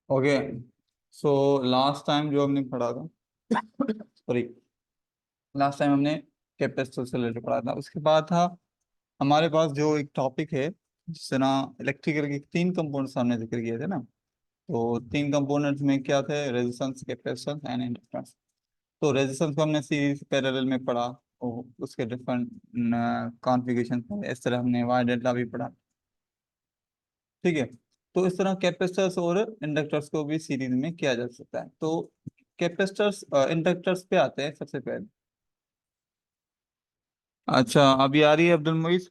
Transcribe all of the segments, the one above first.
Okay. So last time जो हमने पढ़ा था, सॉरी, लास्ट टाइम हमने कैपेसिटर से रिलेटेड पढ़ा था। उसके बाद था हमारे पास जो एक टॉपिक है, जिस तरह इलेक्ट्रिकल के तीन कंपोनेंट्स हमने जिक्र किए थे ना। तो तीन कंपोनेंट्स में क्या थे? Resistance, capacitance and inductance. तो रेजिस्टेंस को हमने सीरीज पैरेलल में पढ़ा और उसके डिफरेंट कॉन्फ़िगरेशन पढ़े। इस तरह हमने वाई डेल्टा भी पढ़ा। ठीक है। तो इस तरह कैपेसिटर्स और इंडक्टर्स को भी सीरीज में किया जा सकता है। तो कैपेसिटर्स इंडक्टर्स पे आते हैं सबसे पहले। अच्छा, अभी आ रही है अब्दुल मुईस?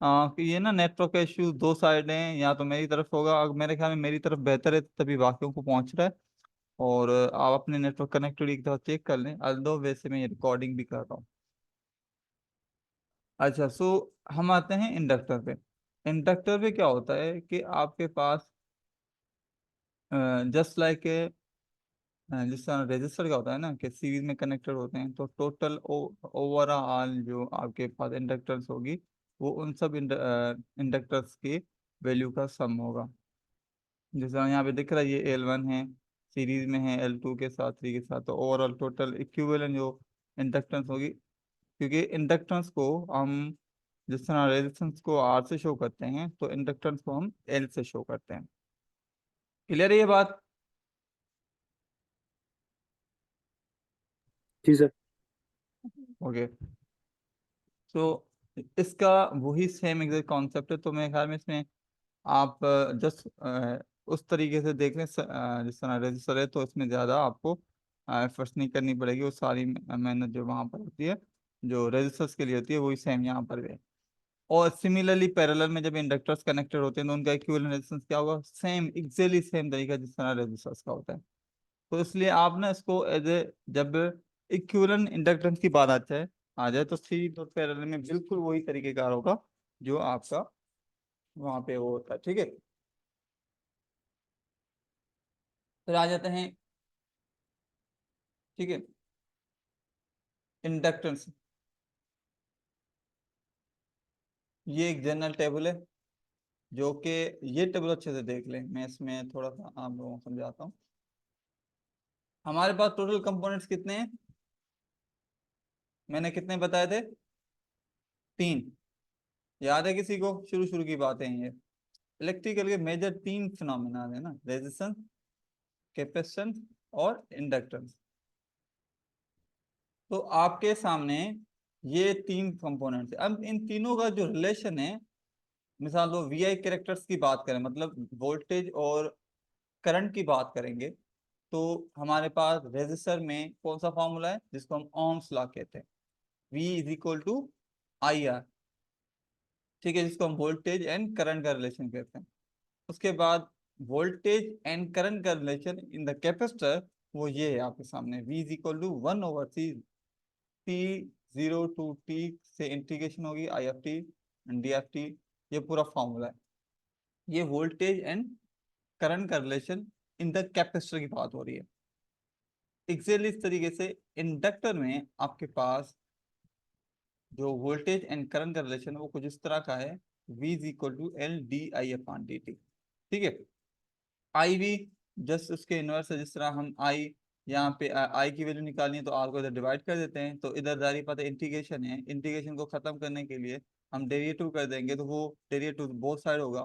कि ये ना नेटवर्क का इश्यू दो साइड हैं, या तो मेरी तरफ होगा, अगर मेरे ख्याल में मेरी तरफ बेहतर है तभी बाकियों को पहुंच रहा है। और आप अपने नेटवर्क कनेक्टिविटी एक दफा चेक कर लें, अल्दो वैसे मैं ये रिकॉर्डिंग भी कर रहा हूँ। अच्छा, सो हम आते हैं इंडक्टर पे। इंडक्टर पे क्या होता है कि आपके पास जस्ट लाइक जिस तरह रजिस्टर का होता है ना कि सीरीज में कनेक्टेड होते हैं, तो टोटल ओवरऑल जो आपके पास इंडक्टर्स होगी वो उन सब इंडक्टर्स की वैल्यू का सम होगा। जिस तरह यहाँ पे दिख रहा है ये L1 है, सीरीज में है L2 के साथ, 3 के साथ, तो ओवरऑल टोटल इक्विवेलेंट जो इंडक्टेंस होगी। क्योंकि इंडक्टेंस को हम जिस तरह रेजिस्टेंस को R से शो करते हैं, तो इंडक्टेंस को हम L से शो करते हैं। क्लियर है ये बात? जी सर। ओके। तो इसका वही सेम एग्जैक्ट कॉन्सेप्ट है। तो मेरे ख्याल में इसमें आप जस्ट उस तरीके से देख लें, जिस तरह रजिस्टर है तो इसमें ज़्यादा आपको एफर्ट्स नहीं करनी पड़ेगी। वो सारी मेहनत जो वहाँ पर होती है, जो रजिस्टर्स के लिए होती है, वही सेम यहाँ पर भी है। और सिमिलरली पैरेलल में जब इंडक्टर्स कनेक्टेड होते हैं तो उनका इक्विवेलेंट रेजिस्टेंस क्या होगा? सेम, एक्जेक्टली सेम तरीका जिस तरह रजिस्टर्स का होता है। तो इसलिए आप ना इसको एज ए, जब इक्विवेलेंट इंडक्टेंस की बात आ जाए तो सीरीज और पैरेलल में बिल्कुल वही तरीके का होगा जो आपका वहाँ पे वो होता है। ठीक है। फिर आ जाते हैं, ठीक है, इंडक्टेंस। ये एक जनरल टेबल है, जो कि ये टेबल अच्छे से देख लें, मैं इसमें थोड़ा सा आप लोगों को समझाता हूँ। हमारे पास टोटल कंपोनेंट्स कितने हैं? मैंने कितने बताए थे? तीन। याद है किसी को? शुरू शुरू की बातें हैं ये। इलेक्ट्रिकल के मेजर तीन फिनोमिना है ना, रेजिस्टेंस, कैपेसिटेंस और इंडक्टेंस। तो आपके सामने ये तीन कंपोनेंट्स है। अब इन तीनों का जो रिलेशन है, मिसाल लो वी आई कैरेक्टर्स की बात करें, मतलब वोल्टेज और करंट की बात करेंगे, तो हमारे पास रेजिस्टर में कौन सा फॉर्मूला है जिसको हम ओम्स लॉ कहते हैं? V is equal to I R. ठीक है, जिसको हम वोल्टेज एंड करंट का रिलेशन कहते हैं। उसके बाद वोल्टेज एंड करंट का रिलेशन इन द कैपेसिटर, वो ये है आपके सामने, V is equal to 1/C, T 0 to T से इंटीग्रेशन होगी I(t) dft। ये पूरा फॉर्मूला है। ये वोल्टेज एंड करंट का रिलेशन इन द कैपेसिटर की बात हो रही है। एग्जैक्टली इस तरीके से इंडक्टर में आपके पास जो वोल्टेज एंड करंट का रिलेशन है वो कुछ इस तरह का है, V is equal to L dI/dt। ठीक है। आई भी जस्ट उसके इनवर्स है। जिस तरह हम आई, यहाँ पे आई की वैल्यू निकालनी है तो आर को इधर डिवाइड कर देते हैं, तो इधर जारी पता इंटीग्रेशन है, इंटीग्रेशन को खत्म करने के लिए हम डेरिवेटिव कर देंगे, तो वो डेरिवेटिव बोथ साइड होगा,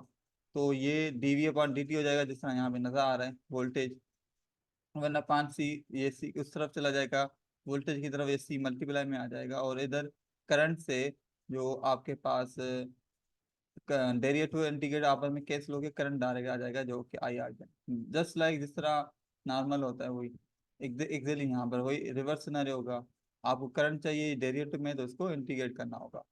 तो ये dV/dt हो जाएगा, जिस तरह यहाँ पे नजर आ रहा है वोल्टेज। वरना 5C, ये सी उस तरफ चला जाएगा, वोल्टेज की तरफ ये सी मल्टीप्लाई में आ जाएगा, और इधर करंट से जो आपके पास डेरिवेटिव इंटीग्रेट आपस में कैंसिल होकर करंट डायरेक्ट आ जाएगा, जो कि आई आ जाए, जस्ट लाइक जिस तरह नॉर्मल होता है वही एग्जैक्टली यहाँ पर वही रिवर्स सिनेरियो होगा। आपको करंट चाहिए डेरिवेटिव में, तो उसको इंटीग्रेट करना होगा।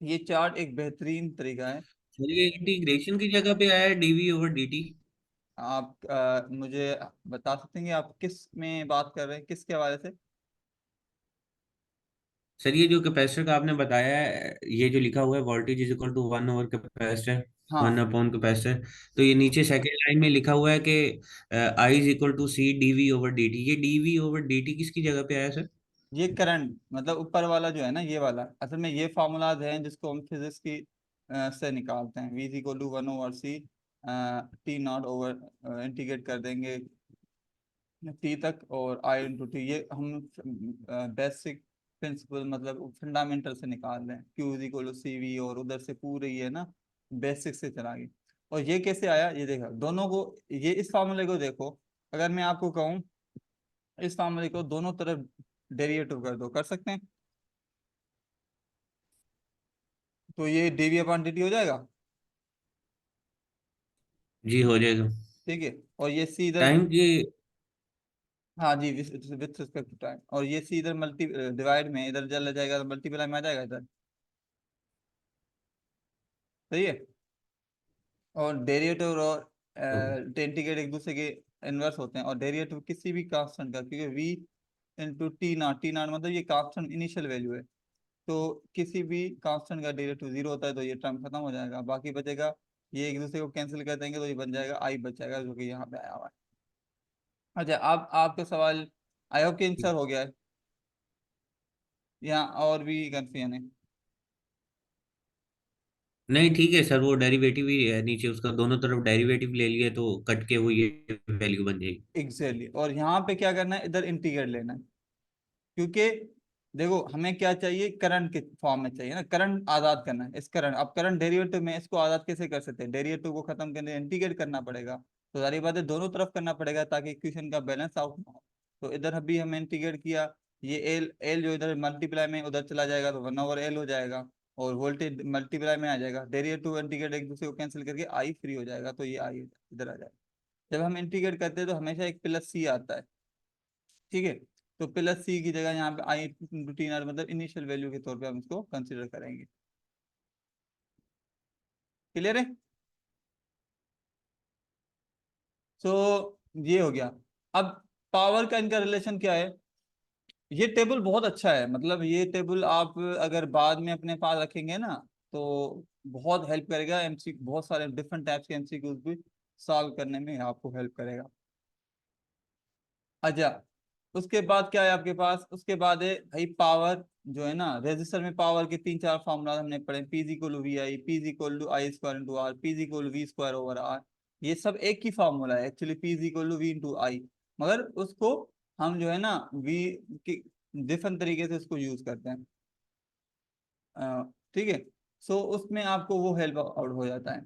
ये चार्ट एक बेहतरीन तरीका है। सर ये इंटीग्रेशन की जगह पे आया है dV/dt। आप मुझे बता सकते हैं कि आप किस में बात कर रहे हैं, किसके हवाले से? सर ये जो कैपेसिटर का आपने बताया है, ये जो लिखा हुआ है वोल्टेज इज इक्वल टू 1/कैपेसिटर, वन हाँ, अपॉन कैपेसिटर, तो ये नीचे सेकंड लाइन में लिखा हुआ है कि I is equal to C dV/dt। ये dV/dt किसकी जगह पे आया सर? ये करंट मतलब ऊपर वाला जो है ना, ये वाला असल में ये फार्मूलाज हैं जिसको हम फिजिक्स की से निकालते हैं। V is equal to 1/C T naught over integrate कर देंगे टी तक, और आई इंटू टी, ये हम बेसिक प्रिंसिपल मतलब फंडामेंटल से निकाल रहे हैं, Q is equal to C V, और उधर से पूरे ये ना बेसिक से चला गया। और ये कैसे आया, ये देखा दोनों को, ये इस फार्मूले को देखो, अगर मैं आपको कहूँ इस फार्मूले को दोनों तरफ डेरिवेटिव कर दो, कर सकते हैं, तो ये डीवी अपॉन डी टी हो जाएगा। जी हो जाएगा। ठीक है, और ये सी इधर, टाइम की। हाँ जी, विथ रिस्पेक्ट टू टाइम, और ये सी इधर मल्टी डिवाइड में इधर चला जाएगा तो मल्टीप्लाई में आ जाएगा इधर। सही है, और डेरिवेटिव और इंटीग्रेट एक दूसरे के इनवर्स होते हैं, और डेरिवेटिव किसी भी कांस्टेंट का, क्योंकि वी इंटू टी नॉट मतलब ये कांस्टेंट इनिशियल वैल्यू है, तो किसी भी कांस्टेंट का डेरिवेटिव जीरो होता है तो ये टर्म खत्म हो जाएगा, बाकी बचेगा, ये एक दूसरे को कैंसिल कर देंगे तो ये बन जाएगा आई बच जाएगा, जो कि यहाँ पे आया हुआ है। अच्छा, अब आपका सवाल आई होप कि आंसर हो गया है, यहाँ और भी कंफ्यूजन है। नहीं ठीक है सर, वो डेरिवेटिव ही है नीचे उसका, दोनों तरफ डेरिवेटिव ले लिए तो कट के हुई ये वैल्यू बन जाएगी। एग्जैक्टली, और यहाँ पे क्या करना है, इधर इंटीग्रेट लेना है, क्योंकि देखो हमें क्या चाहिए, करंट के फॉर्म में चाहिए ना, करंट आजाद करना है, इस करंट, अब करंट डेरिवेटिव में इसको आजाद कैसे कर सकते हैं, डेरिवेटिव को खत्म करने इंटीग्रेट करना पड़ेगा, तो सारी बातें दोनों तरफ करना पड़ेगा ताकि इक्वेशन का बैलेंस आउट ना हो। तो इधर अभी हमने इंटीग्रेट किया, ये एल एल जो इधर मल्टीप्लाई में उधर चला जाएगा तो 1/L हो जाएगा, और वोल्टेज मल्टीप्लाई में आ जाएगा, डेरिवेटिव इंटीग्रेट एक दूसरे को कैंसिल करके आई फ्री हो जाएगा, तो ये आई इधर आ जाएगा। जब हम इंटीग्रेट करते हैं तो हमेशा एक प्लस सी आता है, ठीक है, तो प्लस सी की जगह यहाँ पे आई इंटू टी नॉट मतलब इनिशियल वैल्यू के तौर पे हम इसको कंसीडर करेंगे। क्लियर है, सो ये हो गया। अब पावर का इनका रिलेशन क्या है, ये टेबल बहुत अच्छा है, मतलब ये टेबल आप अगर बाद में अपने पास रखेंगे ना तो बहुत हेल्प करेगा, एमसी बहुत सारे डिफरेंट टाइप्स के एमसीक्यूज भी सॉल्व करने में आपको हेल्प करेगा। अच्छा, उसके बाद क्या है आपके पास, उसके बाद है भाई पावर, जो है ना रेजिस्टर में पावर के तीन चार फॉर्मूला हमने पढ़े, P is equal to V I, P is equal to I square into R, P is equal to V square over R, ये सब एक ही फार्मूला है actually, P is equal to V into I, मगर उसको हम जो है ना वी की डिफरेंट तरीके से उसको यूज करते हैं। ठीक है, सो उसमें आपको वो हेल्प आउट हो जाता है।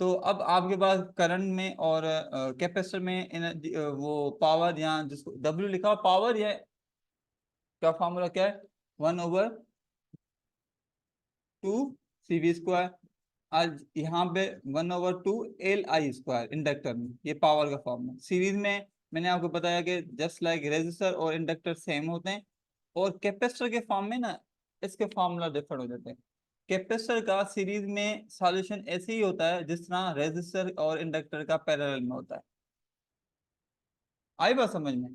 तो अब आपके पास करंट में और कैपेसिटर में एनर्जी, वो पावर, यहाँ जिसको डब्ल्यू लिखा हो पावर, या क्या फॉर्मूला क्या है, 1/2 सी वी स्क्वायर, आज यहाँ पे 1/2 एल आई स्क्वायर इंडक्टर में, ये पावर का फॉर्मूला। सीरीज में मैंने आपको बताया कि जस्ट लाइक रेजिस्टर और इंडक्टर सेम होते हैं, और कैपेसिटर के फॉर्म में ना इसके फॉर्मूला डिफरेंट हो जाते हैं। कैपेसिटर का सीरीज में सॉल्यूशन ऐसे ही होता है जिस तरह रेजिस्टर और इंडक्टर का पैरेलल में होता है, आई बात समझ में।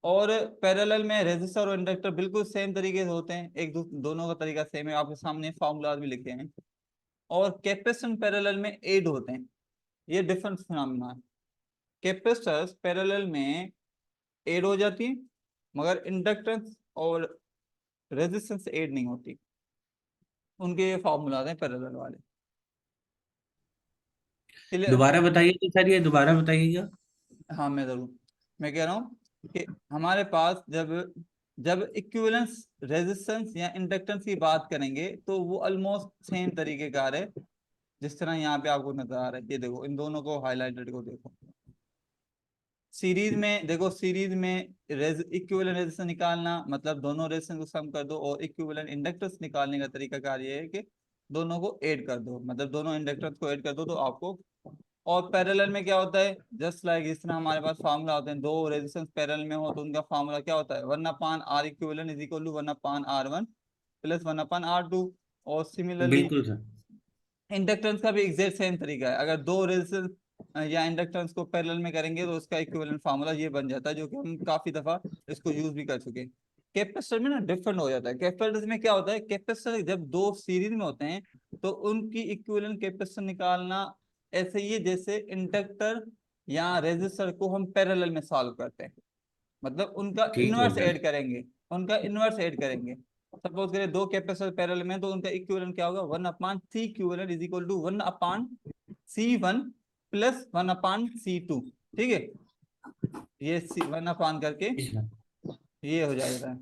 और पैरेलल में रेजिस्टर और इंडक्टर बिल्कुल सेम तरीके से होते हैं, एक दोनों का तरीका सेम है, आपके सामने फॉर्मूला भी लिखे हैं। और कैपेसिटर पैरेलल में एड होते हैं, ये डिफरेंट फिनोमिना है। कैपेसिटर्स पैरेलल में एड हो जाती है, मगर इंडक्टेंस और रेजिस्टेंस एड नहीं होती, उनके ये फॉर्मूलाज हैं पैरेलल वाले। क्लियर, दोबारा बताइए तो सर, ये दोबारा बताइएगा। हाँ मैं जरूर, मैं कह रहा हूँ कि हमारे पास जब जब इक्विवेलेंस रेजिस्टेंस या इंडक्टेंस की बात करेंगे तो वो ऑलमोस्ट सेम तरीके का है, जिस तरह यहाँ पे आपको नजर आ रहा है, ये देखो इन दोनों को हाईलाइटेड को देखो, सीरीज में देखो, सीरीज में इक्विवेलेंट रेजिस्टेंस निकालना मतलब दोनों रेजिस्टेंस को सम कर दो, और इक्विवेलेंट इंडक्टेंस निकालने का तरीका कार ये है कि दोनों को ऐड कर दो, मतलब दोनों इंडक्टेंस को ऐड कर दो तो आपको। और पैरेलल में क्या होता है, जस्ट लाइक इस तरह हमारे पास फार्मूला होते हैं, दो रेजिस्टेंस पैरेलल में हो तो उनका फार्मूला क्या होता है, 1/R equivalent is equal to 1/R1 plus 1/R2। और सिमिलरली बिल्कुल सर। इंडक्टेंस का भी एग्जैक्ट सेम तरीका है, अगर दो रेजिस्टेंस या इंडक्टेंस को पैरेलल में करेंगे तो उसका इक्विवेलेंट फार्मूला ये बन जाता है, जो कि हम काफी दफा इसको यूज भी कर चुके हैं। कैपेसिटर में ना डिफरेंट हो जाता है, कैपेसिटर में क्या होता है, कैपेसिटर जब दो सीरीज में होते हैं तो उनकी इक्विवेलेंट कैपेसिटर निकालना ऐसे ही है जैसे इंडक्टर या रेजिस्टर को हम पैरेलल में सॉल्व करते हैं, मतलब उनका ठीक है इनवर्स सर। ऐड करेंगे, उनका इनवर्स ऐड करेंगे। सपोज करें दो कैपेसिटर पैरेलल में तो उनका इक्विवेलेंट क्या होगा, 1/C equivalent is equal to 1/C1 plus 1/C2, ठीक है, ये 1 करके जी सर। ये हो जाएगा,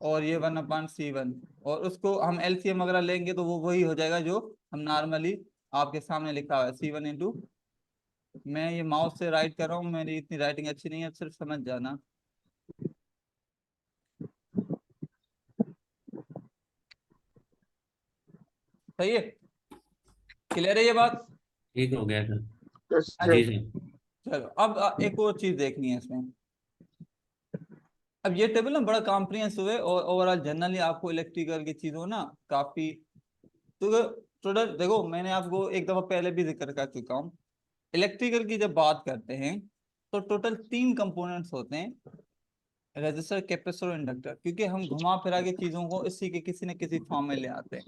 और ये 1/C1, और उसको हम एलसीएम वगैरह लेंगे तो वो वही हो जाएगा जो हम नॉर्मली आपके सामने लिखा हुआ है, C1 इंटू, मैं ये माउस से राइट कर रहा हूँ, मेरी इतनी राइटिंग अच्छी नहीं है, सिर्फ समझ जाना। सही है, क्लियर है ये बात? ठीक हो गया सर। यस जी सर। सर। चलो अब एक और चीज देखनी है इसमें। अब ये टेबल ना बड़ा कॉम्प्रिहेंसिव है, और ओवरऑल जनरली आपको इलेक्ट्रिकल की चीजों ना काफी, तो थोड़ा देखो, मैंने आपको एक दफा पहले भी जिक्र कर चुका हूँ, इलेक्ट्रिकल की जब बात करते हैं तो टोटल 3 कंपोनेंट्स होते हैं, रेजिस्टर, कैपेसिटर और इंडक्टर, क्योंकि हम घुमा फिरा के चीजों को इसी के किसी न किसी फॉर्म में ले आते हैं।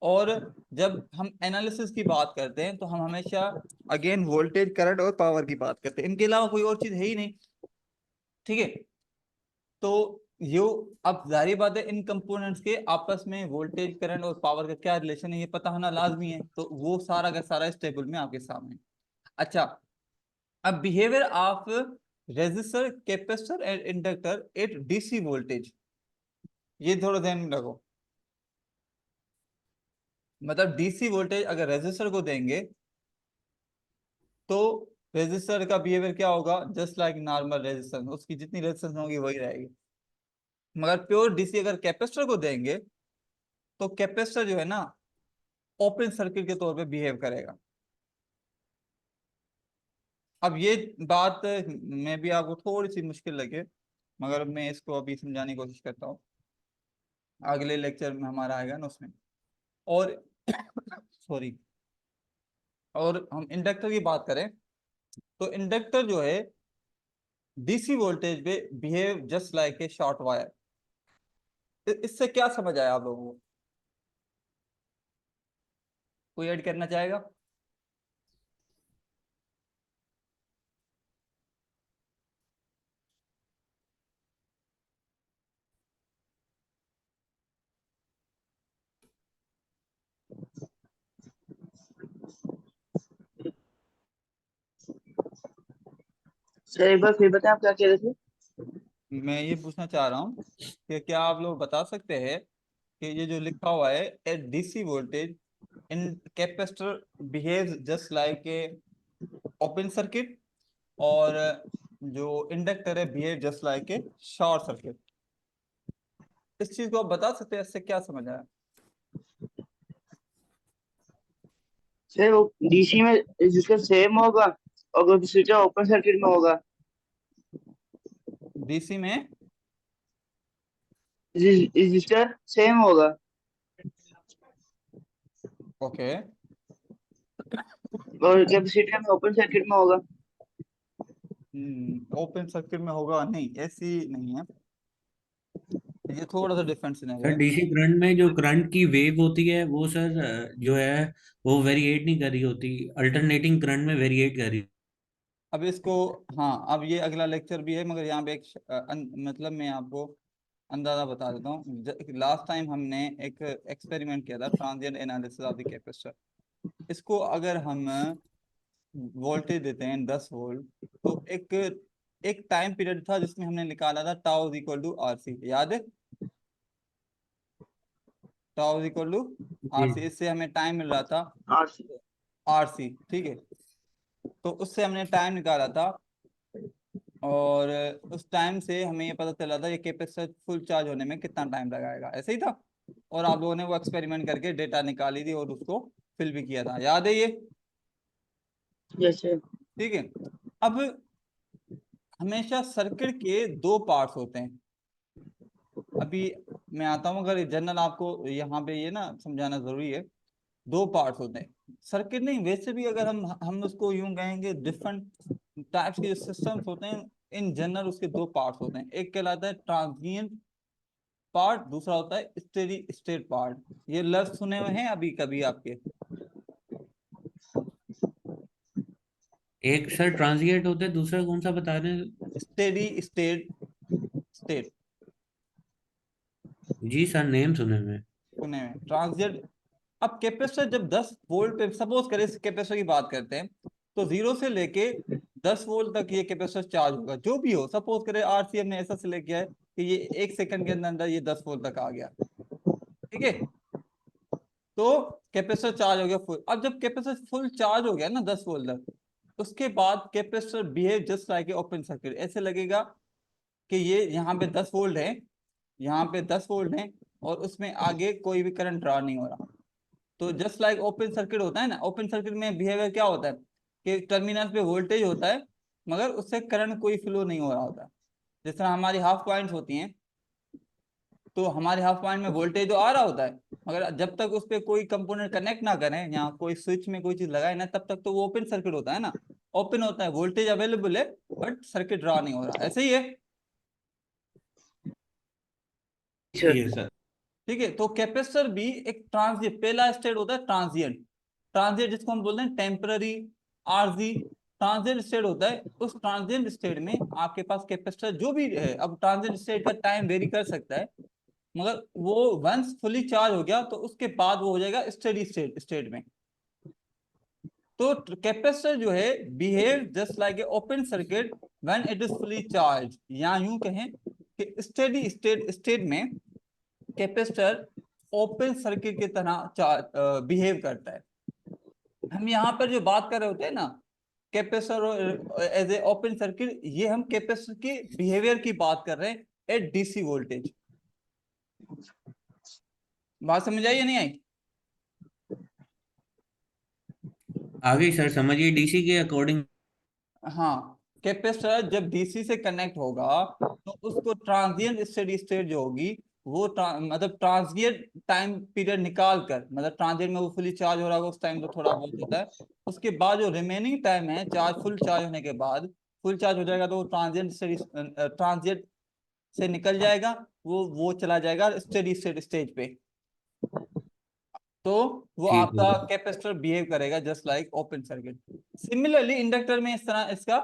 और जब हम एनालिसिस की बात करते हैं तो हम हमेशा अगेन वोल्टेज, करंट और पावर की बात करते हैं, इनके अलावा कोई और चीज है ही नहीं, ठीक है। तो यो अब जाहिर बात है इन कंपोनेंट्स के आपस में वोल्टेज, करंट और पावर का क्या रिलेशन है ये पता होना लाजमी है, तो वो सारा का सारा इस टेबल में आपके सामने है। अच्छा, अब behaviour of resistor, capacitor and inductor at DC voltage, ये थोड़ा ध्यान में रखो। मतलब डीसी वोल्टेज अगर रेजिस्टर को देंगे तो रेजिस्टर का बिहेवियर क्या होगा, जस्ट लाइक नॉर्मल रेजिस्टेंस, उसकी जितनी रेजिस्टेंस होगी वही रहेगी। मगर प्योर डीसी अगर कैपेसिटर को देंगे तो कैपेसिटर जो है ना ओपन सर्किट के तौर पे बिहेव करेगा। अब ये बात में भी आपको थोड़ी सी मुश्किल लगे, मगर मैं इसको अभी समझाने की कोशिश करता हूँ, अगले लेक्चर में हमारा आएगा ना उसमें। और सॉरी, और हम इंडक्टर की बात करें तो इंडक्टर जो है डीसी वोल्टेज पे behave just like a short wire. इससे क्या समझ आया आप लोगों को? कोई ऐड करना चाहेगा? सर एक बार फिर बताएं, आप क्या कह रहे थे? मैं ये पूछना चाह रहा हूँ कि क्या आप लोग बता सकते हैं कि ये जो लिखा हुआ है at DC voltage in capacitor behaves just like a open circuit, और जो इंडक्टर है behave just like a short circuit. इस चीज को आप बता सकते हैं, इससे क्या समझ आया? सर वो डीसी में रजिस्टर सेम होगा और कैपेसिटर ओपन सर्किट में होगा। डीसी में रजिस्टर सेम होगा ओके, और कैपेसिटर में ओपन सर्किट में होगा। ओपन सर्किट में होगा नहीं, ऐसी नहीं है, ये थोड़ा सा डिफरेंट सिनेरियो सर है। डीसी करंट में जो करंट की वेव होती है वो सर जो है वो वेरिएट नहीं कर रही होती, अल्टरनेटिंग करंट में वेरिएट कर रही। अब इसको, हाँ, अब ये अगला लेक्चर भी है, मगर यहाँ पे एक मतलब मैं आपको अंदाजा बता देता हूँ। लास्ट टाइम हमने एक एक्सपेरिमेंट किया था, transient analysis of the capacitor. इसको अगर हम वोल्टेज देते हैं 10 वोल्ट, तो एक टाइम पीरियड था जिसमें हमने निकाला था tau equal to R C, याद है? Tau equal to R G. C, इससे हमें टाइम मिल रहा था हाँ आर सी, ठीक है। तो उससे हमने टाइम निकाला था, और उस टाइम से हमें ये पता चला था ये कैपेसिटर फुल चार्ज होने में कितना टाइम लगाएगा, ऐसे ही था। और आप लोगों ने वो एक्सपेरिमेंट करके डेटा निकाली थी और उसको फिल भी किया था, याद है ये? Yes sir. ठीक है। अब हमेशा सर्किट के 2 पार्ट्स होते हैं। अभी मैं आता हूँ, अगर जनरल आपको यहाँ पे ये ना समझाना जरूरी है। 2 पार्ट्स होते हैं सर्किट, नहीं वैसे भी अगर हम उसको यूं कहेंगे, डिफरेंट टाइप्स के सिस्टम्स होते हैं, इन जनरल उसके 2 पार्ट्स होते हैं, एक कहलाता है ट्रांजिएंट पार्ट, दूसरा होता है स्टेडी स्टेट पार्ट। ये लफ्ज सुने हुए हैं अभी कभी आपके? एक सर ट्रांजिएंट होता है, दूसरा कौन सा बता रहे हैं? स्टेडी स्टेट, स्टेट जी सर, नेम सुने में। सुने हुए ट्रांजिएंट, अब कैपेसिटर जब 10 वोल्ट पे, सपोज करें इस कैपेसिटर की बात करते हैं, तो 0 से लेके 10 वोल्ट तक ये कैपेसिटर चार्ज होगा, जो भी हो। सपोज करें आरसीएम ने ऐसा सिलेक्ट किया है कि ये 1 सेकंड के अंदर अंदर ये 10 वोल्ट तक आ गया, ठीक है। तो कैपेसिटर चार्ज हो गया फुल। अब जब कैपेसिटर फुल चार्ज हो गया ना 10 वोल्ट तक, उसके बाद capacitor behave just like a open circuit. ऐसे लगेगा कि ये यहाँ पे 10 वोल्ट है, यहाँ पे 10 वोल्ट है, और उसमें आगे कोई भी करंट ड्रा नहीं हो रहा। तो जस्ट लाइक ओपन सर्किट होता है ना, ओपन सर्किट में बिहेवियर क्या होता है कि टर्मिनल पे वोल्टेज होता है, मगर उससे करंट कोई फ्लो नहीं हो रहा होता। जिस तरह हमारी हाफ पॉइंट्स होती हैं, तो हमारे हाफ पॉइंट में वोल्टेज तो आ रहा होता है, मगर जब तक उस पर कोई कंपोनेंट कनेक्ट ना करें, यहाँ कोई स्विच में कोई चीज लगाए ना, तब तक तो वो ओपन सर्किट होता है ना। ओपन होता है, वोल्टेज अवेलेबल है, बट सर्किट ड्रा नहीं हो रहा। ऐसे ही है, सर। Yes sir. ठीक है। तो कैपेसिटर भी एक ट्रांजिएंट, पहला स्टेट होता है ट्रांजिएंट। ट्रांजिएंट जिसको हम बोलते हैं टेम्पररी, आरजी, ट्रांजिएंट स्टेट होता है। उस ट्रांजिएंट स्टेट में आपके पास कैपेसिटर जो भी है, अब ट्रांजिएंट स्टेट का टाइम वेरी कर सकता है, मगर वो वंस फुली चार्ज हो गया तो उसके बाद वो हो जाएगा स्टेडी स्टेट में। तो कैपेसिटर जो है behave just like a open circuit when it is fully charge, या यूं कहें कि स्टेडी स्टेट में कैपेसिटर ओपन सर्किट की तरह बिहेव करता है। हम यहाँ पर जो बात कर रहे होते हैं ना capacitor as a open circuit, ये हम कैपेसिटर की बिहेवियर की बात कर रहे हैं एट डीसी वोल्टेज। बात समझ आई या नहीं आई? आगे सर समझिए, डीसी के अकॉर्डिंग। हाँ, कैपेसिटर जब डीसी से कनेक्ट होगा तो उसको ट्रांजिएंट स्टेडी स्टेट जो होगी, वो मतलब ट्रांजिएंट टाइम पीरियड निकाल कर, मतलब ट्रांजिएंट में वो फुली चार्ज हो रहा होगा उस टाइम तो थोड़ा बहुत होता है, उसके बाद जो रिमेनिंग टाइम है चार्ज, फुल चार्ज होने के बाद, फुल चार्ज हो जाएगा तो वो ट्रांजिएंट से निकल जाएगा, वो चला जाएगा स्टेडी स्टेट स्टेज पे। तो वो ठीक आपका है। कैपेसिटर बिहेव करेगा just like open circuit. Similarly inductor में इस तरह इसका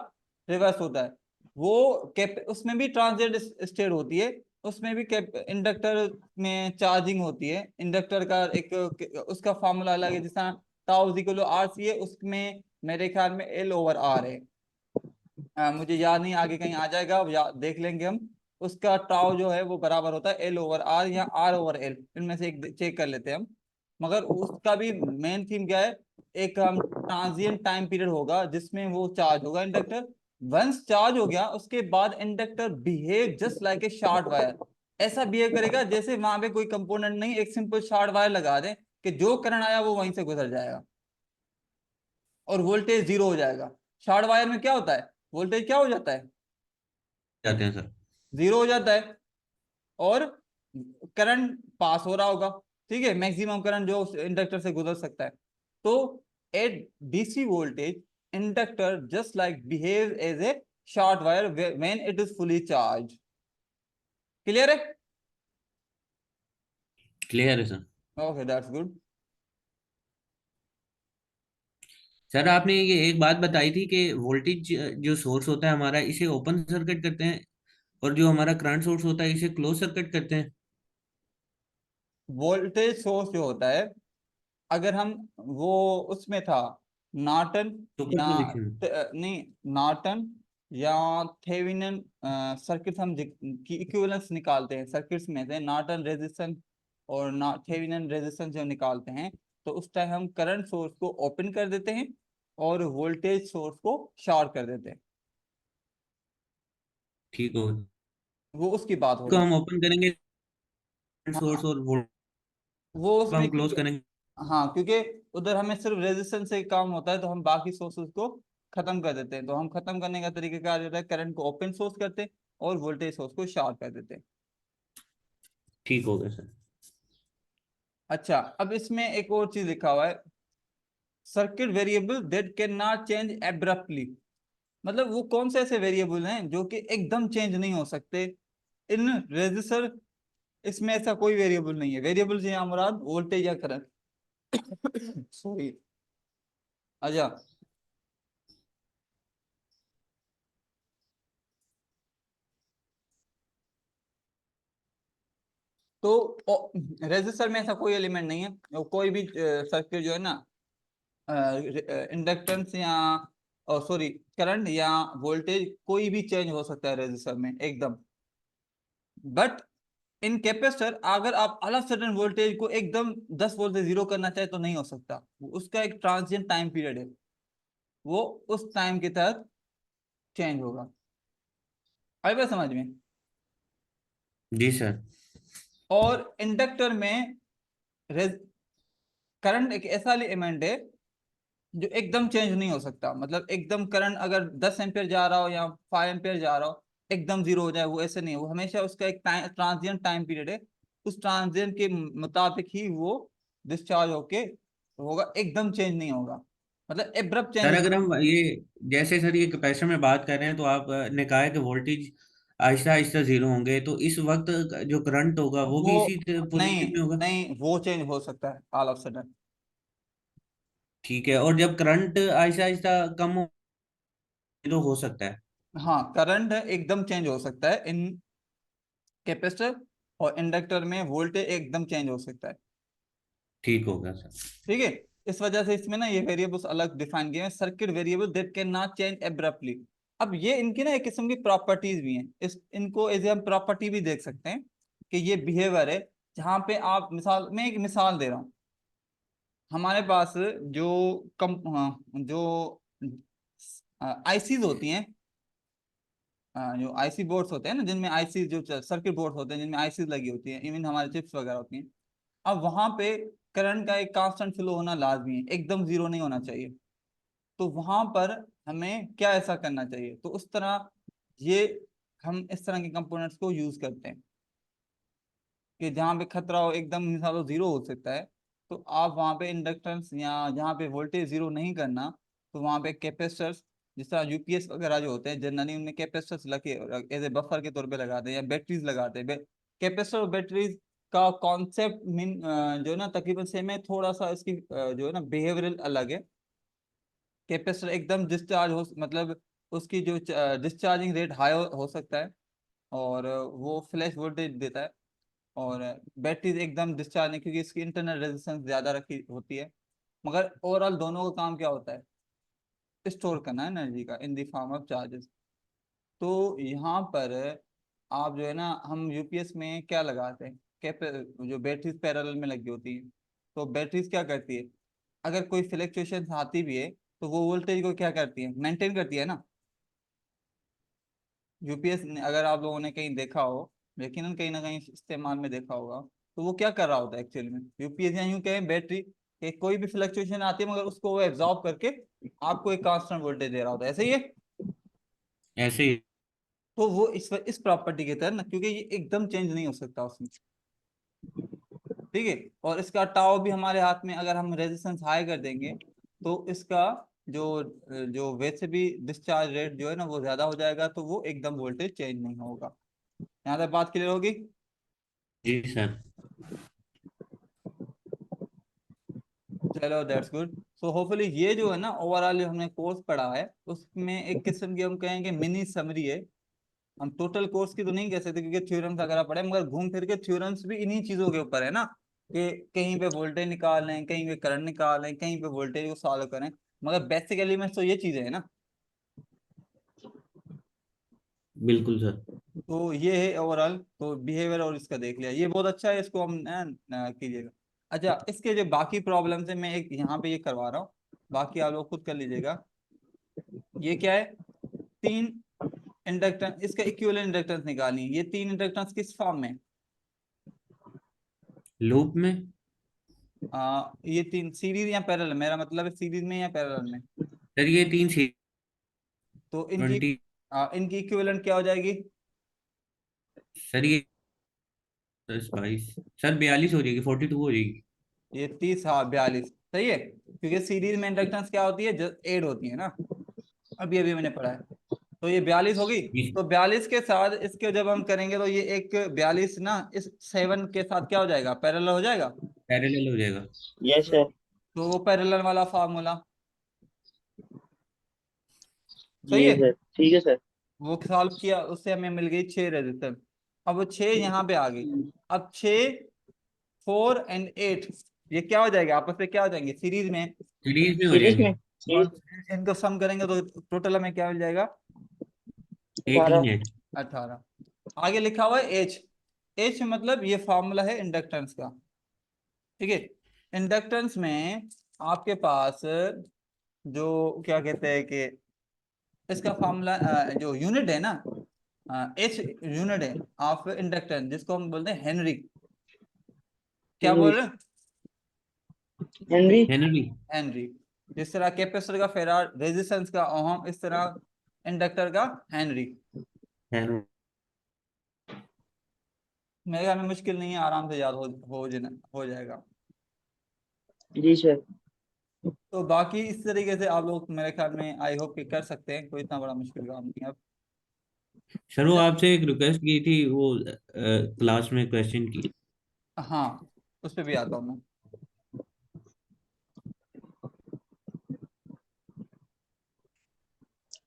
रिवर्स होता है। वो कैप उसमें भी ट्रांजिएंट स्टेट होती है, उसमें भी इंडक्टर में चार्जिंग होती है। इंडक्टर का एक उसका फार्मूला अलग है, जिस तरह tau equal to R C है, उसमें मेरे ख्याल में एल ओवर आर है। मुझे याद नहीं, आगे कहीं आ जाएगा, देख लेंगे हम। उसका टाउ जो है वो बराबर होता है एल ओवर आर या आर ओवर एल, इनमें से एक चेक कर लेते हैं हम। मगर उसका भी मेन थीम क्या है, एक हम ट्रांजिएंट टाइम पीरियड होगा जिसमें वो चार्ज होगा इंडक्टर। वंस चार्ज हो गया उसके बाद inductor behave just like a short wire. ऐसा बिहेव करेगा जैसे वहां पे कोई कंपोनेंट नहीं, एक सिंपल शॉर्ट वायर लगा दे कि जो करंट आया वो वहीं से गुजर जाएगा और वोल्टेज जीरो हो जाएगा। शॉर्ट वायर में क्या होता है, वोल्टेज क्या हो जाता है, जाते हैं सर। जीरो हो जाता है, और करंट पास हो रहा होगा, ठीक है, मैक्सिमम करंट जो इंडक्टर से गुजर सकता है। तो at DC voltage inductor just like behave as a short wire when it is fully charge. Clear है? क्लियर है sir. Okay, that's good. Sir आपने ये एक बात बताई थी कि वोल्टेज जो सोर्स होता है हमारा, इसे ओपन सर्किट करते हैं, और जो हमारा करंट सोर्स होता है इसे क्लोज सर्किट करते हैं। वोल्टेज सोर्स जो होता है, अगर हम वो उसमें था नॉर्टन सुपर या पोजिशन। नहीं, नॉर्टन या थेवेनिन सर्किट, हम की इक्विवेलेंस निकालते हैं सर्किट्स में से, नॉर्टन रेजिस्टेंस और थेवेनिन रेजिस्टेंस जब निकालते हैं, तो उस टाइम हम करंट सोर्स को ओपन कर देते हैं और वोल्टेज सोर्स को शॉर्ट कर देते हैं। ठीक हो। वो उसकी बात हो को रही है। हम ओपन करेंगे सोर्स, हाँ, और वोल्टेज वो को उसमें हम क्लोज करेंगे। हाँ, क्योंकि उधर हमें सिर्फ रेजिस्टेंस से काम होता है, तो हम बाकी सोर्सेज को खत्म कर देते हैं। तो हम खत्म करने का तरीका क्या रहता है, करंट को ओपन सोर्स करते हैं और वोल्टेज सोर्स को शॉर्ट कर देते हैं। ठीक हो गया सर। अच्छा, अब इसमें एक और चीज लिखा हुआ है, circuit variable that can not change abruptly. मतलब वो कौन से ऐसे वेरिएबल हैं जो कि एकदम चेंज नहीं हो सकते इन रेजिस्टर। इसमें ऐसा कोई वेरिएबल नहीं है। वेरिएबल से यहाँ मुराद वोल्टेज या करंट सॉरी। अच्छा, तो रेजिस्टर में ऐसा कोई एलिमेंट नहीं है, कोई भी सर्किट जो है ना इंडक्टेंस या सॉरी करंट या वोल्टेज कोई भी चेंज हो सकता है रेजिस्टर में एकदम। बट इन कैपेसिटर अगर आप अलग सडन वोल्टेज को एकदम 10 वोल्ट से जीरो करना चाहे तो नहीं हो सकता, उसका एक ट्रांजिएंट टाइम पीरियड है, वो उस टाइम के तहत चेंज होगा। आई बात समझ में? जी सर। और इंडक्टर में करंट एक ऐसा एलिमेंट है जो एकदम चेंज नहीं हो सकता, मतलब एकदम करंट अगर 10 एम्पियर जा रहा हो या 5 एम्पियर जा रहा हो एकदम जीरो हो जाए, वो ऐसे नहीं, वो हमेशा उसका एक ट्रांजिएंट टाइम पीरियड है, उस ट्रांजिएंट के मुताबिक ही वो डिस्चार्ज होके होगा, एकदम चेंज नहीं होगा, मतलब एब्रप्ट सर चेंज। अगर हम ये, जैसे सर ये कैपेसिटर में बात कर रहे हैं, तो आप ने कहा है कि वोल्टेज आहिस्ता आहिस्ता जीरो होंगे, तो इस वक्त जो करंट होगा वो वो भी इसी नहीं, पोजीशन में होगा? नहीं वो चेंज हो सकता है ऑल ऑफ सडन। ठीक है, और जब करंट आहिस्ता आहिस्ता कम हो तो हो सकता है? हाँ करंट एकदम चेंज हो सकता है इन कैपेसिटर, और इंडक्टर में वोल्टेज एकदम चेंज हो सकता है। ठीक होगा सर। ठीक है, इस वजह से इसमें ना ये वेरिएबल्स अलग डिफाइन किए हैं, circuit variable that can not change abruptly. अब ये इनकी ना एक किस्म की प्रॉपर्टीज भी हैं, इस इनको एज हम प्रॉपर्टी भी देख सकते हैं कि ये बिहेवियर है, जहाँ पे आप मिसाल, मैं एक मिसाल दे रहा हूँ। हमारे पास जो जो आईसीज होती हैं, जो आईसी बोर्ड्स होते हैं ना, जिनमें आईसी जो सर्किट बोर्ड होते हैं जिनमें आईसी लगी होती हैं, इवन हमारे चिप्स वगैरह होती हैं, अब वहां पे करंट का एक कांस्टेंट फ्लो होना लाजमी है, एकदम जीरो नहीं होना चाहिए। तो वहां पर हमें क्या ऐसा करना चाहिए, तो उस तरह ये हम इस तरह के कंपोनेंट्स को यूज करते हैं कि जहाँ पे खतरा हो एकदम मिसाल जीरो हो सकता है, तो आप वहाँ पे इंडक्टेंस या जहाँ पे वोल्टेज जीरो नहीं करना, तो वहाँ पे कैपेसिटर्स, जिस तरह यूपीएस वगैरह जो होते हैं जनरली उनमें कैपेसिटर्स लगे एज ए बफर के तौर पे लगाते हैं, या बैटरीज लगाते हैं। कैपेसिटर और बैटरीज का कॉन्सेप्ट मीन जो है ना तकरीबन सेम है, थोड़ा सा इसकी जो है ना बिहेवियरल अलग है। कैपेसिटर एकदम डिस्चार्ज हो, मतलब उसकी जो डिस्चार्जिंग रेट हाई हो सकता है, और वो फ्लैश वोल्टेज देता है। और बैटरीज एकदम डिस्चार्ज नहीं, क्योंकि इसकी इंटरनल रेजिस्टेंस ज्यादा रखी होती है। मगर ओवरऑल दोनों का काम क्या होता है, स्टोर करना है एनर्जी का in the form of charges. तो यहाँ पर आप जो है ना, हम यूपीएस में क्या लगाते हैं, जो बैटरीज पैरेलल में लगी होती है, तो बैटरीज क्या करती है, अगर कोई फ्लक्चुएशन आती भी है तो वो वोल्टेज को क्या करती है, मेंटेन करती है ना। यूपीएस अगर आप लोगों ने कहीं देखा हो, यकीनन कहीं ना कहीं इस्तेमाल में देखा होगा, तो वो क्या कर रहा होता है एक्चुअली में, यूपीएस या यूं कहें बैटरी के कोई भी फ्लक्चुएशन आती है मगर उसको वो एब्जॉर्ब करके आपको एक कांस्टेंट वोल्टेज दे रहा होता है, ऐसे ही है। ऐसे ही। तो वो इस प्रॉपर्टी के तहत ना, क्योंकि ये एकदम चेंज नहीं हो सकता उसमें। ठीक है, और इसका टाव भी हमारे हाथ में, अगर हम रेजिस्टेंस हाई कर देंगे तो इसका जो जो वैसे भी डिस्चार्ज रेट जो है ना वो ज्यादा हो जाएगा, तो वो एकदम वोल्टेज चेंज नहीं होगा। यहाँ तक बात क्लियर होगी? जी सर। चलो दैट्स गुड। सो होपफुली ये जो है ना ओवरऑल जो हमने कोर्स पढ़ा है उसमें एक किस्म की हम कहेंगे मिनी समरी है। हम टोटल कोर्स की तो नहीं कह सकते क्योंकि थ्योरम्स वगैरह पढ़े, मगर घूम फिर के थ्योरम्स भी इन्हीं चीजों के ऊपर है ना, कि कहीं पे वोल्टेज निकाल लें, कहीं पे करंट निकाल लें, कहीं पे वोल्टेज को सॉल्व करें, मगर बेसिक एलिमेंट्स तो ये चीजें है ना। बिल्कुल सर। तो ये है ओवरऑल, तो बिहेवियर और इसका देख लिया, ये बहुत अच्छा है, इसको हम कीजिएगा। अच्छा, इसके जो बाकी प्रॉब्लम्स है मैं एक यहाँ पे ये करवा रहा हूँ, बाकी आप लोग खुद कर लीजिएगा। ये क्या है, तीन इंडक्टेंस, इसका इक्विवेलेंट इंडक्टेंस निकालनी है। ये तीन इंडक्टेंस किस फॉर्म में, लूप में? ये तीन सीरीज या पैरेलल, मेरा मतलब है सीरीज में या पैरेलल में। सर ये तीन सी तो इनकी 20। इनकी इक्विवेलेंट क्या हो जाएगी, सर ये 22, सर 42 हो जाएगी, 42 हो जाएगी। ये 30, हाँ 42 सही है, क्योंकि सीरीज में इंडक्टेंस क्या होती है, जस्ट ऐड होती है ना, अभी अभी मैंने पढ़ा है। तो ये 42 होगी, जी। तो 42 के साथ इसके जब हम करेंगे तो ये एक 42 ना इस 7 के साथ क्या हो जाएगा, पैरेलल हो जाएगा। पैरेलल हो जाएगा। यस तो, सर। तो वो पैरेलल वाला फार्मूला सही जी है, सर, ठीक है सर। वो सॉल्व किया उससे हमें मिल गई 6 रेजिस्टेंस। अब वो 6 यहाँ पे आ गई। अब 6, 4 एंड 8 ये क्या हो जाएगा, आपस में क्या हो जाएंगे, सीरीज में। सीरीज में हो सीरीज जाएंगे। में और सीरीज इनको सम करेंगे तो टोटल हमें क्या मिल जाएगा, 18 18। है। 18। आगे लिखा हुआ है एच। एच मतलब ये फॉर्मूला है इंडक्टेंस का। ठीक है, इंडक्टेंस में आपके पास जो क्या कहते हैं कि इसका फॉर्मूला जो यूनिट है ना, एच यूनिट है ऑफ इंडक्टेंस, जिसको हम बोलते हैं हेनरी। क्या बोल रहे हैं, हेनरी। हेनरी। हेनरी। जिस तरह कैपेसिटर का फेराड, रेजिस्टेंस का ओहम, इस तरह इंडक्टर का हेनरी। हेनरी। मेरे ख्याल में मुश्किल नहीं है, आराम से याद हो जाएगा। जी सर। तो बाकी इस तरीके से आप लोग मेरे ख्याल में आई होप कि कर सकते हैं, कोई इतना बड़ा मुश्किल काम नहीं है अब। सर वो आपसे एक रिक्वेस्ट की थी, वो क्लास में क्वेश्चन की। हाँ, उस पर भी आता हूँ मैं।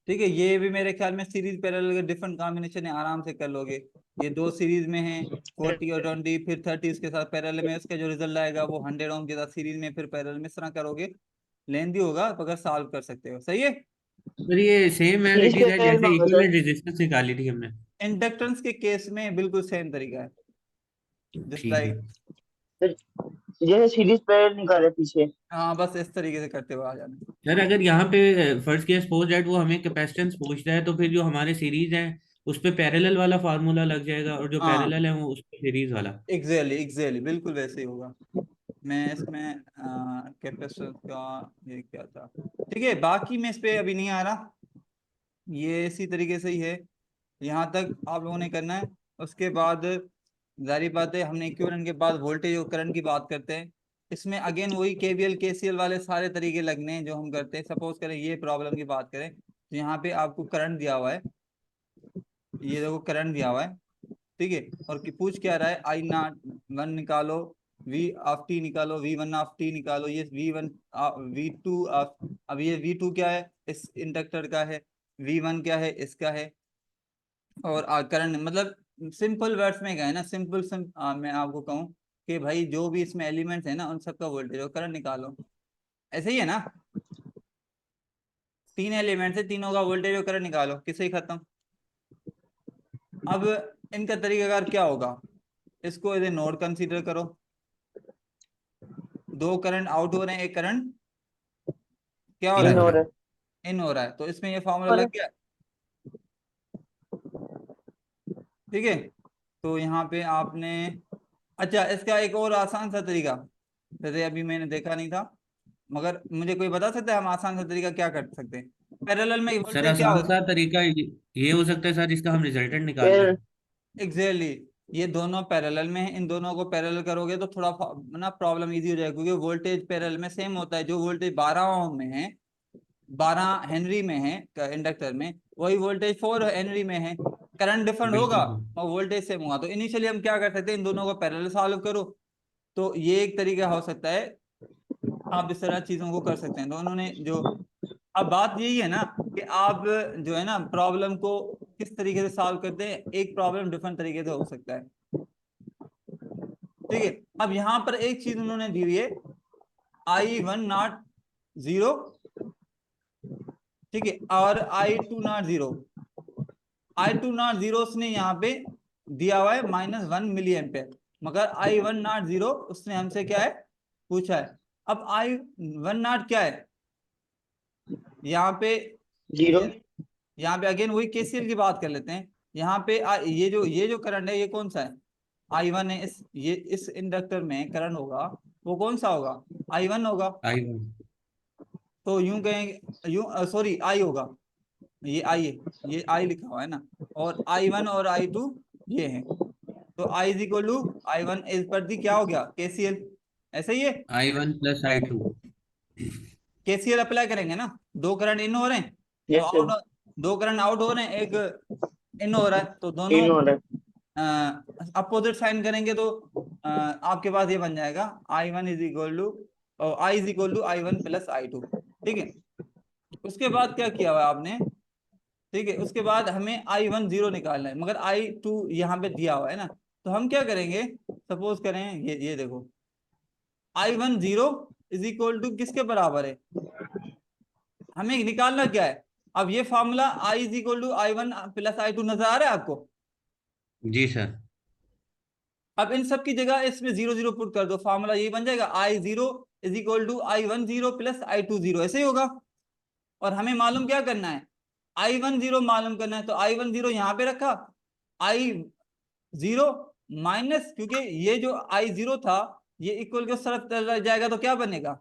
ठीक है, ये भी मेरे ख्याल में सीरीज पैरेलल के डिफरेंट कॉम्बिनेशन है, आराम से कर लोगे। ये 2 सीरीज में है, 40 और 20, फिर 30 इसके साथ पैरेलल में, इसका जो रिजल्ट आएगा वो 100 ओम के साथ सीरीज में, फिर पैरेलल में, इस तरह करोगे। लेंदी होगा मगर सॉल्व कर सकते हो, सही है। सर ये same as series it is है पैरेलल में जैसे होगा सर। इक्विवेलेंट रेजिस्टेंस निकाली थी हमने। इंडक्टेंस के केस में बिल्कुल सेम तरीका है, जस्ट ठीक है। लाइक। सर जैसे सीरीज पैरेलल निकाले पीछे। हाँ, बस इस तरीके से करते हुए आ जाना। सर अगर यहाँ पे फर्स्ट केस सपोज दैट वो हमें कैपेसिटेंस पूछता है, तो फिर जो हमारे सीरीज है उस पे पैरेलल वाला फार्मूला लग जाएगा, और जो हाँ, पैरेलल है वो उस पे सीरीज वाला। एग्जैक्टली एग्जैक्टली बिल्कुल वैसे ही होगा। मैं इसमें कैपेसिटर का ये क्या था। ठीक है, बाकी मैं इस पे अभी नहीं आ रहा, ये इसी तरीके से ही है। यहाँ तक आप लोगों ने करना है। उसके बाद जारी बात है, हमने इक्विवेलेंट के बाद वोल्टेज और करंट की बात करते हैं। इसमें अगेन वही केवीएल केसीएल वाले सारे तरीके लगने हैं जो हम करते हैं। सपोज करें ये प्रॉब्लम की बात करें, तो यहाँ पे आपको करंट दिया हुआ है, ये देखो करंट दिया हुआ है। ठीक है, और पूछ क्या रहा है, आई नॉट वन निकालो, वी ऑफ टी निकालो, वी वन ऑफ टी निकालो, ये V one, V two of, अब ये वी टू क्या है, इस इंडक्टर का है, वी वन क्या है, इसका है। और करंट मतलब सिंपल वर्ड्स में क्या है ना, मैं आपको कहूँ कि भाई जो भी इसमें एलिमेंट्स है ना, उन सबका वोल्टेज और करंट निकालो, ऐसे ही है ना। 3 एलिमेंट्स है, तीनों का वोल्टेज और करंट निकालो, किसे ही खत्म। अब इनका तरीकाकार क्या होगा, इसको एज ए नोड कंसीडर करो। 2 करंट आउट हो रहे हैं, एक करंट क्या हो रहा इन इन हो है, रहा और है। इन हो रहा है, तो इसमें ये फॉर्मूला और लग गया। ठीक है, तो यहाँ पे आपने, अच्छा इसका एक और आसान सा तरीका, जैसे अभी मैंने देखा नहीं था, मगर मुझे कोई बता सकता है हम आसान सा तरीका क्या कर सकते हैं। पैरेलल में सर वोल्टेज क्या आसान होता सा तरीका ये हो सकता है सर, इसका हम रिजल्टेंट निकाल दें। पैरेलल। है, एग्जैक्टली। ये दोनों पैरेलल में है, इन दोनों को पैरेलल करोगे तो थोड़ा ना प्रॉब्लम इजी हो जाएगी, क्योंकि वोल्टेज पैरेलल में सेम होता है। जो वोल्टेज 12 ओम में है, 12 हेनरी में है इंडक्टर में, वही वोल्टेज 4 हेनरी में है। करंट डिफरेंट होगा बिल्कुल। और वोल्टेज सेम होगा, तो इनिशियली हम क्या कर सकते हैं, इन दोनों को पैरेलल सॉल्व करो। तो ये एक तरीका हो सकता है, आप इस तरह चीजों को कर सकते हैं। तो उन्होंने जो, अब बात यही है ना कि आप जो है ना प्रॉब्लम को किस तरीके से सॉल्व करते हैं, एक प्रॉब्लम डिफरेंट तरीके से हो सकता है। ठीक है, अब यहाँ पर एक चीज उन्होंने दी हुई है, आई वन नॉट जीरो, ठीक है, और I two not zero. I two not zero उसने यहाँ पे दिया हुआ है -1 मिली एम्पेयर, मगर आई वन नॉट जीरो उसने हमसे क्या है पूछा है। अब आई वन नॉट क्या है यहाँ पे, जीरो। ये यहाँ पे अगेन वही केसीएल की बात कर लेते हैं। यहाँ पे ये जो करंट है ये कौन सा है, आई वन है। ये इस इंडक्टर में करंट होगा, वो कौन सा होगा, आई वन होगा। I one. तो यूं कहेंगे, यूं सॉरी आई होगा, ये आई है, ये आई लिखा हुआ है ना, और आई वन और आई टू ये है। तो I is equal to I one is पर दी क्या हो गया, केसीएल, ऐसा ही है। I one plus I two. KCL apply करेंगे ना, 2 करंट इन हो रहे हैं, तो yes sir. Out, 2 current out हो रहे हैं, एक इन हो रहा है, तो दोनों इन और अपोजिट साइन करेंगे तो आपके पास ये बन जाएगा I one is equal to, I is equal to I one plus I two. ठीक है, उसके बाद क्या किया हुआ आपने, ठीक है, उसके बाद हमें I10 निकालना है, मगर I2 यहाँ पे दिया हुआ है ना, तो हम क्या करेंगे, सपोज करें ये देखो I10 इज इक्वल टू किसके बराबर है, हमें निकालना क्या है। अब ये formula I is equal to I1 plus I2 नजर आ रहा है आपको। जी सर। अब इन सब की जगह इसमें 0 0 पुट कर दो, फॉर्मूला ये बन जाएगा I0 is equal to I10 plus I20, ऐसे ही होगा। और हमें मालूम क्या करना है, I10 मालूम करना है, तो I10 यहाँ पे रखा, I0 माइनस, क्योंकि ये जो I0 था ये इक्वल के तरफ चला जाएगा तो क्या बनेगा,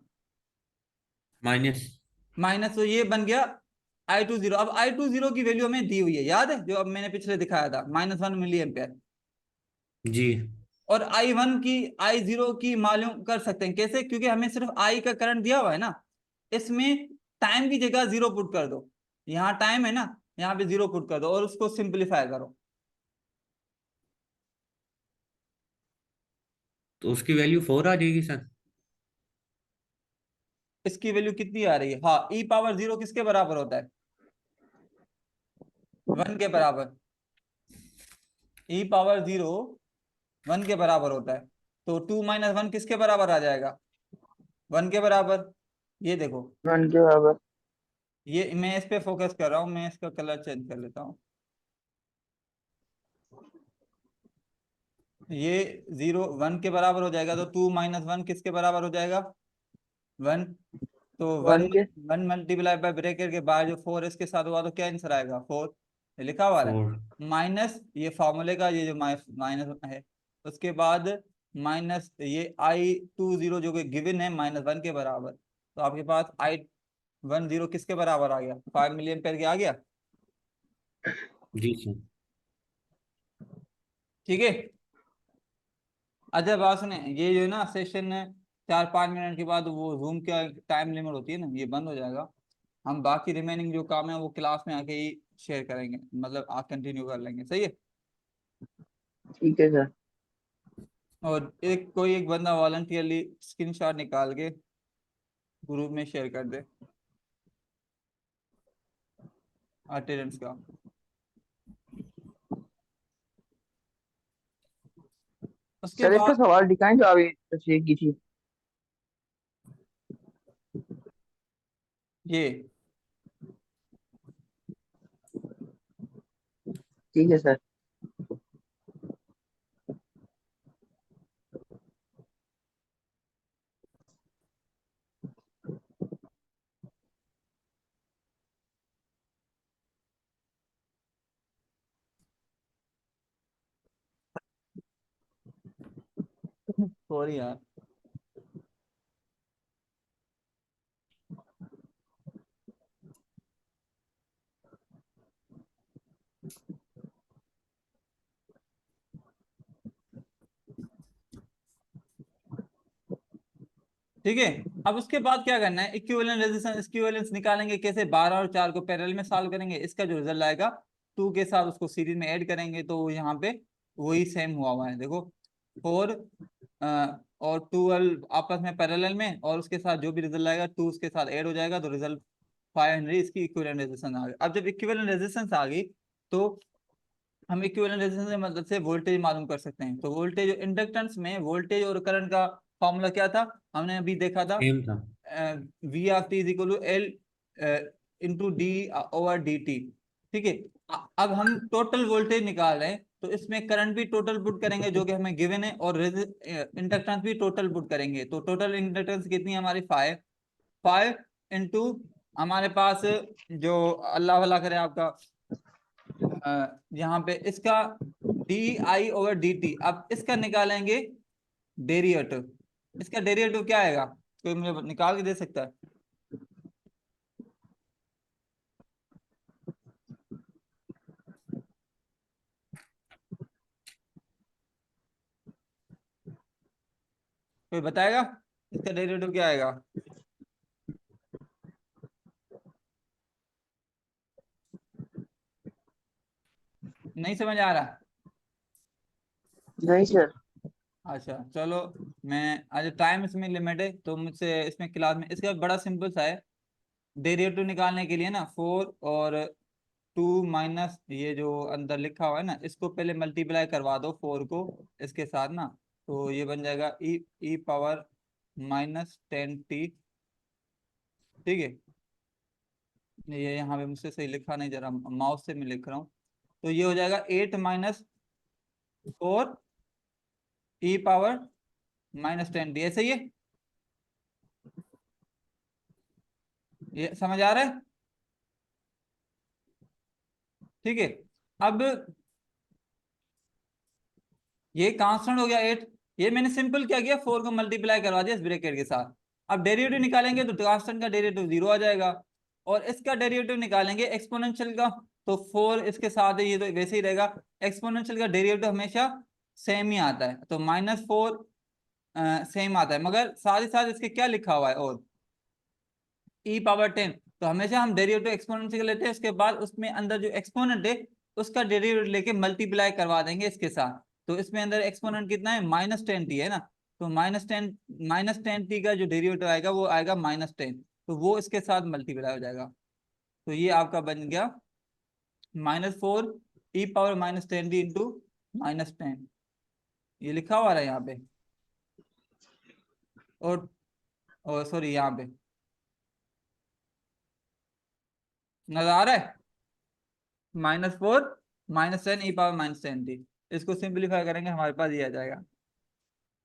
माइनस। माइनस, तो ये बन गया I20। अब I20 की वैल्यू हमें दी हुई है, याद है जो अब मैंने पिछले दिखाया था, -1 मिली एम्पियर। जी। और I1 की, I0 की मालूम कर सकते हैं कैसे, क्योंकि हमें सिर्फ I का करंट दिया हुआ है ना, इसमें टाइम की जगह 0 पुट कर दो, यहाँ टाइम है ना, यहाँ पे 0 पुट कर दो और उसको सिंप्लीफाई करो। तो उसकी वैल्यू 4 आ जाएगी सर। इसकी वैल्यू कितनी आ रही है, हाँ, E⁻0 किसके बराबर होता है, 1 के बराबर। E⁻0 1 के बराबर होता है, तो 2 - 1 किसके बराबर आ जाएगा, 1 के बराबर। ये देखो, 1 के बराबर। ये मैं इस पे फोकस कर रहा हूँ, मैं इसका कलर चेंज कर लेता हूँ। ये 0 1 के बराबर हो जाएगा, तो 2 - 1 किसके बराबर हो जाएगा, 1। तो 1 1 के। 1 मल्टीप्लाई बाय ब्रैकेट के बाद जो 4 इसके साथ हुआ तो क्या आंसर आएगा, 4, ये लिखा हुआ है। 4। माइनस ये फॉर्मूले का ये जो माइनस है, उसके बाद माइनस ये I20 जो कि गिवन है -1 के बराबर, तो आपके पास I10 किसके बराबर आ गया, 5 मिली एम्पियर के आ गया। जी सर। ठीक है, अच्छा बात सुने, ये जो है ना सेशन 4 5 मिनट के बाद वो जूम का टाइम लिमिट होती है ना, ये बंद हो जाएगा। हम बाकी रिमेनिंग जो काम है वो क्लास में आके ही शेयर करेंगे, मतलब आप कंटिन्यू कर लेंगे, सही है। ठीक है सर। और एक बंदा वॉलंटियरली स्क्रीनशॉट निकाल के ग्रुप में शेयर कर दे अटेंडेंस का। उसके सर इसका बाद सवाल दिखाएं जो अभी तस्वीर की थी। ये ठीक है सर। सॉरी यार, ठीक है। अब उसके बाद क्या करना है, इक्विवेलेंट रेजिस्टेंस इक्विवेलेंस निकालेंगे कैसे, 12 और 4 को पैरेलल में सॉल्व करेंगे, इसका जो रिजल्ट आएगा 2 के साथ उसको सीरीज में ऐड करेंगे, तो यहाँ पे वही सेम हुआ है देखो, 4 और 12 आपस में पैरेलल में, और उसके साथ जो भी रिजल्ट आएगा 2 उसके साथ ऐड हो जाएगा, तो रिजल्ट 500 इसकी इक्विवेलेंट रेजिस्टेंस आ गई। अब जब इक्विवेलेंट रेजिस्टेंस आ गई तो हम इक्विवेलेंट रेजिस्टेंस की मदद से वोल्टेज मालूम कर सकते हैं। तो वोल्टेज इंडक्टेंस में वोल्टेज और करंट का फॉर्मूला क्या था, हमने अभी देखा था, सेम था। V(t) is equal to L into D/dt। ठीक है, अब हम टोटल वोल्टेज निकाल रहे हैं, तो इसमें करंट भी टोटल पुट करेंगे जो कि हमें गिवन है, और इंडक्टेंस भी टोटल पुट करेंगे, तो टोटल इंडक्टेंस कितनी है हमारी, 5। 5 इंटू हमारे पास जो, अल्लाह भला करे आपका, यहाँ पे इसका DI/dt, अब इसका निकालेंगे डेरिवेटिव। इसका डेरिवेटिव क्या आएगा, कोई मुझे निकाल के दे सकता है, कोई बताएगा इसका डेरिवेटिव क्या आएगा। नहीं समझ आ रहा, नहीं सर। अच्छा चलो, मैं आज टाइम इसमें लिमिट है तो मुझसे इसमें क्लास में, इसका बड़ा सिंपल सा है, डेरिवेटिव निकालने के लिए ना 4 और टू माइनस ये जो अंदर लिखा हुआ है ना, इसको पहले मल्टीप्लाई करवा दो 4 को इसके साथ ना, तो ये बन जाएगा ई पावर -10t। ठीक है, ये यहाँ पे मुझसे सही लिखा नहीं, जरा माउस से मैं लिख रहा हूँ। तो ये हो जाएगा 8 - 4 ई पावर -10t, ऐसे ही है। ये समझ आ रहा है? ठीक है, अब ये कांस्टेंट हो गया 8। ये मैंने सिंपल क्या किया, 4 को मल्टीप्लाई करवा दिया इस ब्रैकेट के साथ। अब डेरिवेटिव निकालेंगे तो कांस्टेंट का डेरिवेटिव 0 आ जाएगा, और इसका डेरिवेटिव निकालेंगे एक्सपोनेंशियल का, तो 4 इसके साथ है, ये तो वैसे ही रहेगा। एक्सपोनेंशियल का डेरिवेटिव हमेशा सेम ही आता है, तो -4 सेम आता है, मगर साथ ही साथ इसके क्या लिखा हुआ है, और e⁻10। तो हमेशा हम डेरिवेटिव एक्सपोनेंशियल लेते हैं, उसके बाद उसमें अंदर जो एक्सपोनेंट है उसका डेरिवेटिव लेके मल्टीप्लाई करवा देंगे इसके साथ। तो इसमें अंदर एक्सपोनेंट कितना है, -10t है ना, तो -10t का जो डेरिवेटिव आएगा वो आएगा -10, तो वो इसके साथ मल्टीप्लाई हो जाएगा। तो ये आपका बन गया -4 e⁻10t इंटू -10, ये लिखा हुआ है यहाँ पे, और सॉरी यहाँ पे नजर आ रहा है, -4 -10 e⁻10t। इसको सिंप्लीफाई करेंगे हमारे पास ये आ जाएगा